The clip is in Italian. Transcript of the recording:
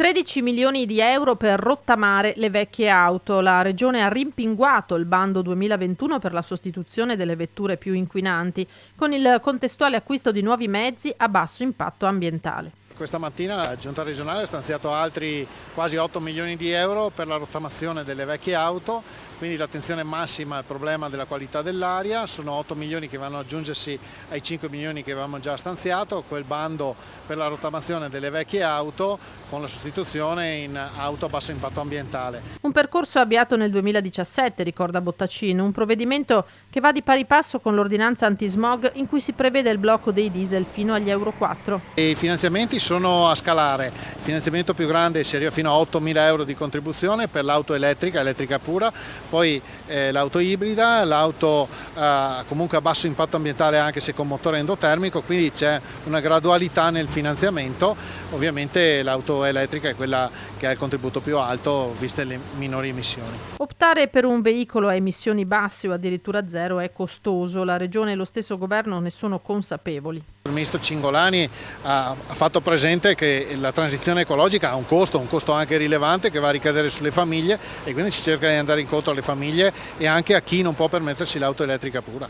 13 milioni di euro per rottamare le vecchie auto. La Regione ha rimpinguato il bando 2021 per la sostituzione delle vetture più inquinanti, con il contestuale acquisto di nuovi mezzi a basso impatto ambientale. Questa mattina la Giunta regionale ha stanziato altri quasi 8 milioni di euro per la rottamazione delle vecchie auto, quindi l'attenzione massima al problema della qualità dell'aria. Sono 8 milioni che vanno ad aggiungersi ai 5 milioni che avevamo già stanziato, quel bando per la rottamazione delle vecchie auto con la sostituzione in auto a basso impatto ambientale. Un percorso avviato nel 2017, ricorda Bottacino, un provvedimento che va di pari passo con l'ordinanza antismog in cui si prevede il blocco dei diesel fino agli Euro 4. I finanziamenti sono a scalare, il finanziamento più grande si arriva fino a 8.000 euro di contribuzione per l'auto elettrica pura, poi l'auto ibrida, l'auto comunque a basso impatto ambientale anche se con motore endotermico, quindi c'è una gradualità nel finanziamento. Ovviamente l'auto elettrica è quella che ha il contributo più alto viste le minori emissioni. Optare per un veicolo a emissioni basse o addirittura zero è costoso, la Regione e lo stesso Governo ne sono consapevoli. Il ministro Cingolani ha fatto presente che la transizione ecologica ha un costo anche rilevante che va a ricadere sulle famiglie, e quindi si cerca di andare incontro alle famiglie e anche a chi non può permettersi l'auto elettrica pura.